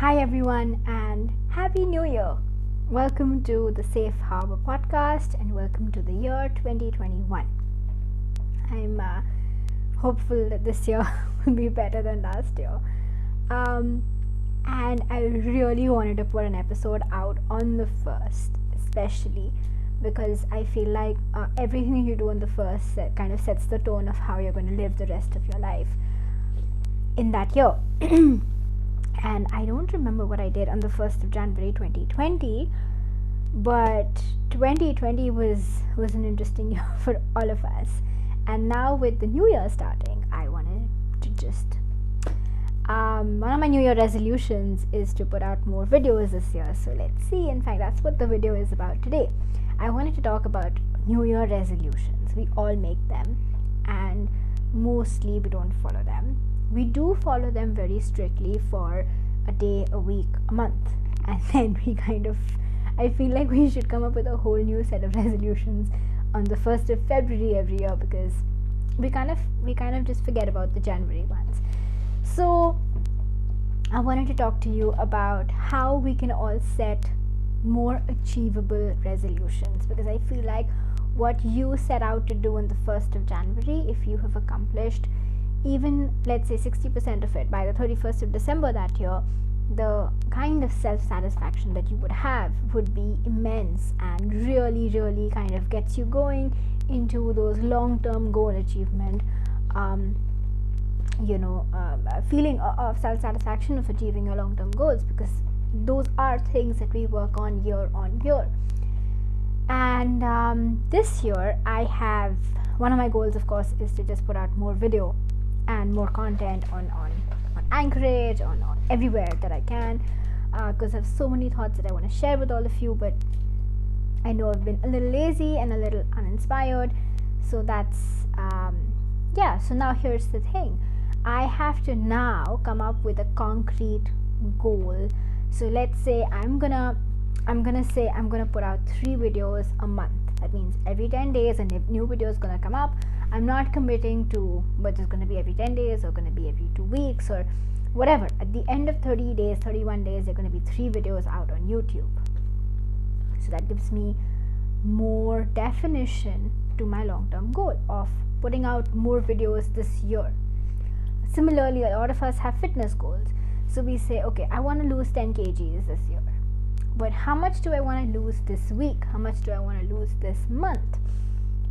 Hi, everyone, and Happy New Year! Welcome to the Safe Harbor podcast, and welcome to the year 2021. I'm hopeful that this year will be better than last year. And I really wanted to put an episode out on the first, especially because I feel like everything you do on the first kind of sets the tone of how you're going to live the rest of your life in that year. And I don't remember what I did on the 1st of January 2020, but 2020 was an interesting year for all of us. And now with the new year starting, I wanted to just one of my new year resolutions is to put out more videos this year. So let's see. In fact, that's what the video is about today. I wanted to talk about new year resolutions. We all make them, and mostly we don't follow them. We do follow them very strictly for a day, a week, a month, and then I feel like we should come up with a whole new set of resolutions on the 1st of February every year, because we kind of just forget about the January ones. So I wanted to talk to you about how we can all set more achievable resolutions, because I feel like what you set out to do on the 1st of January, if you have accomplished even, let's say, 60% of it by the 31st of December that year, the kind of self-satisfaction that you would have would be immense and really, really kind of gets you going into those long-term goal achievement, feeling of self-satisfaction of achieving your long-term goals, because those are things that we work on year. And this year, I have one of my goals, of course, is to just put out more video and more content on Anchorage, on everywhere that I can, because I have so many thoughts that I want to share with all of you, but I know I've been a little lazy and a little uninspired. So that's so now here's the thing. I have to now come up with a concrete goal. So let's say I'm gonna put out 3 videos a month. That means every 10 days a new video is gonna come up. I'm not committing to whether it's going to be every 10 days or going to be every 2 weeks or whatever. At the end of 30 days, 31 days, there are going to be 3 videos out on YouTube. So that gives me more definition to my long-term goal of putting out more videos this year. Similarly, a lot of us have fitness goals. So we say, okay, I want to lose 10 kgs this year. But how much do I want to lose this week? How much do I want to lose this month?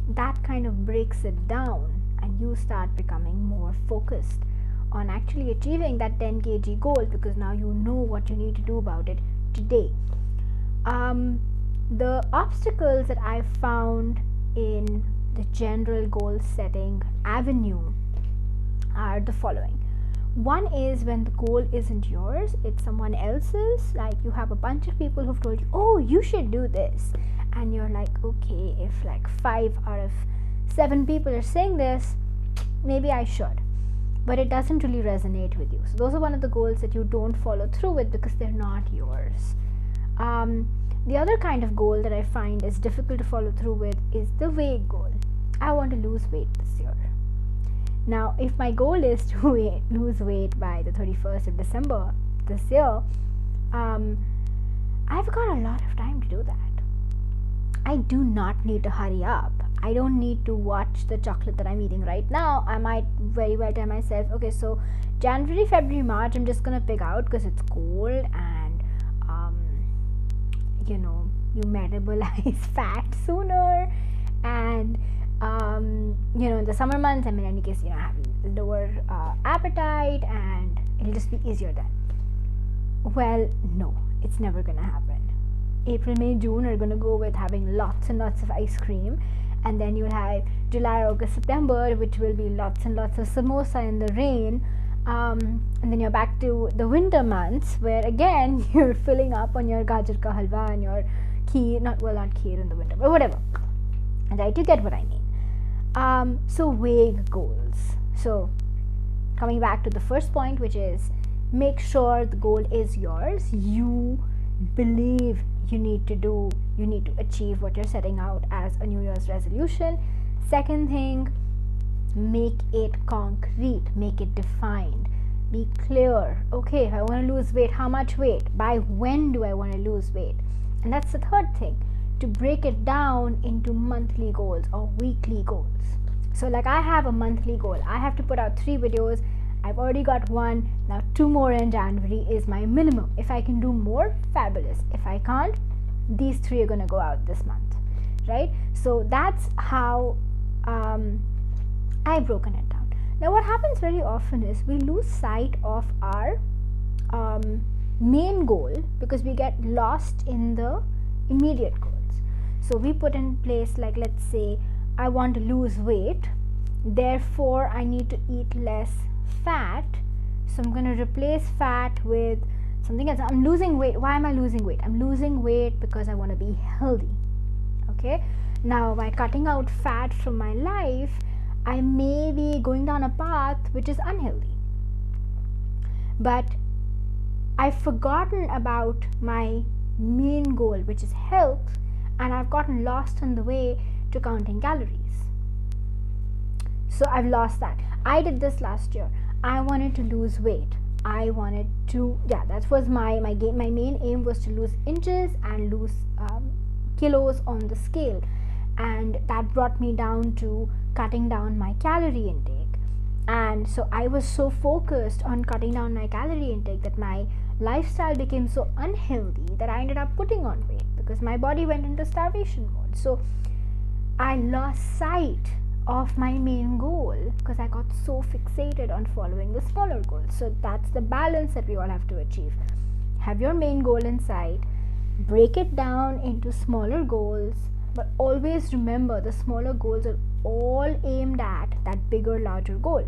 That kind of breaks it down, and you start becoming more focused on actually achieving that 10 kg goal, because now you know what you need to do about it today. The obstacles that I found in the general goal setting avenue are the following. One is when the goal isn't yours, it's someone else's. Like, you have a bunch of people who've told you, oh, you should do this, and you're like, okay, if like 5 out of 7 people are saying this, maybe I should, but it doesn't really resonate with you. So those are one of the goals that you don't follow through with because they're not yours. The other kind of goal that I find is difficult to follow through with is the vague goal. I want to lose weight this year. Now, if my goal is to lose weight by the 31st of December this year, I've got a lot of time to do that. I do not need to hurry up. I don't need to watch the chocolate that I'm eating right now. I might very well tell myself, okay, so January, February, March, I'm just going to pick out because it's cold and, you metabolize fat sooner. And, in the summer months, in any case, I have lower appetite and it'll just be easier then. Well, no, it's never going to happen. April, May, June are going to go with having lots and lots of ice cream, and then you'll have July, August, September, which will be lots and lots of samosa in the rain, and then you're back to the winter months, where again you're filling up on your gajar ka halwa and your kheer, not kheer in the winter, but whatever, right? You get what I mean. So vague goals. So coming back to the first point, which is make sure the goal is yours. You believe you need to achieve what you're setting out as a New Year's resolution. Second thing, make it concrete, make it defined. Be clear. Okay, if I want to lose weight, how much weight? By when do I want to lose weight? And that's the third thing, to break it down into monthly goals or weekly goals. So like I have a monthly goal. I have to put out 3 videos. I've already got 1. Now 2 more in January is my minimum. If I can do more, fabulous. If I can't, these 3 are going to go out this month, right? So that's how I've broken it down. Now what happens very often is we lose sight of our main goal because we get lost in the immediate goals. So we put in place, like, let's say I want to lose weight, therefore I need to eat less fat, so I'm going to replace fat with something else. I'm losing weight. Why am I losing weight? I'm losing weight because I want to be healthy. Okay, now by cutting out fat from my life, I may be going down a path which is unhealthy, but I've forgotten about my main goal, which is health, and I've gotten lost on the way to counting calories. So I've lost that. I did this last year. I wanted to lose weight. That was my main aim was to lose inches and lose kilos on the scale, and that brought me down to cutting down my calorie intake. And so I was so focused on cutting down my calorie intake that my lifestyle became so unhealthy that I ended up putting on weight because my body went into starvation mode. So I lost sight of my main goal because I got so fixated on following the smaller goals. So that's the balance that we all have to achieve. Have your main goal in sight, break it down into smaller goals, but always remember the smaller goals are all aimed at that bigger, larger goal.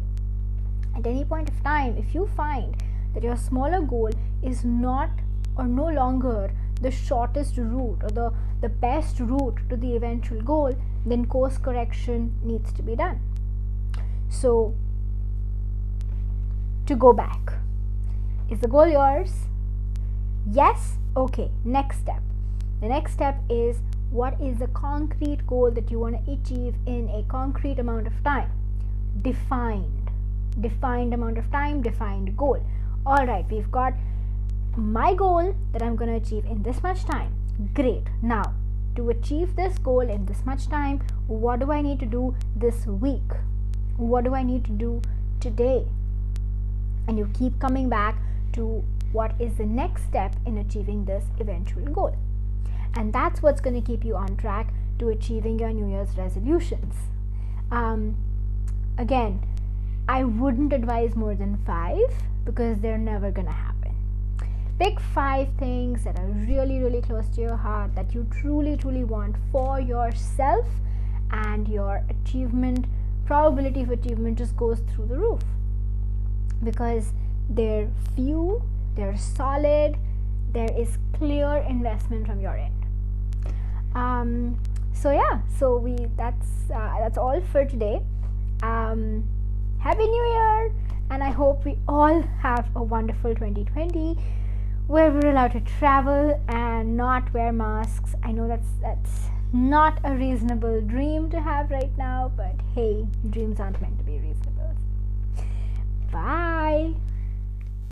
At any point of time, if you find that your smaller goal is not or no longer the shortest route or the best route to the eventual goal, then course correction needs to be done. So to go back, is the goal yours? Yes? Okay, next step. The next step is, what is the concrete goal that you want to achieve in a concrete amount of time? Defined amount of time, defined goal. All right, we've got my goal that I'm going to achieve in this much time. Great. Now, to achieve this goal in this much time, what do I need to do this week? What do I need to do today? And you keep coming back to what is the next step in achieving this eventual goal. And that's what's going to keep you on track to achieving your New Year's resolutions. Again, I wouldn't advise more than 5 because they're never going to happen. Pick 5 things that are really, really close to your heart that you truly, truly want for yourself, and your probability of achievement just goes through the roof because they're few, they're solid, there is clear investment from your end. That's all for today. Happy New Year, and I hope we all have a wonderful 2020 where we're allowed to travel and not wear masks. I know that's not a reasonable dream to have right now, but hey, dreams aren't meant to be reasonable. Bye.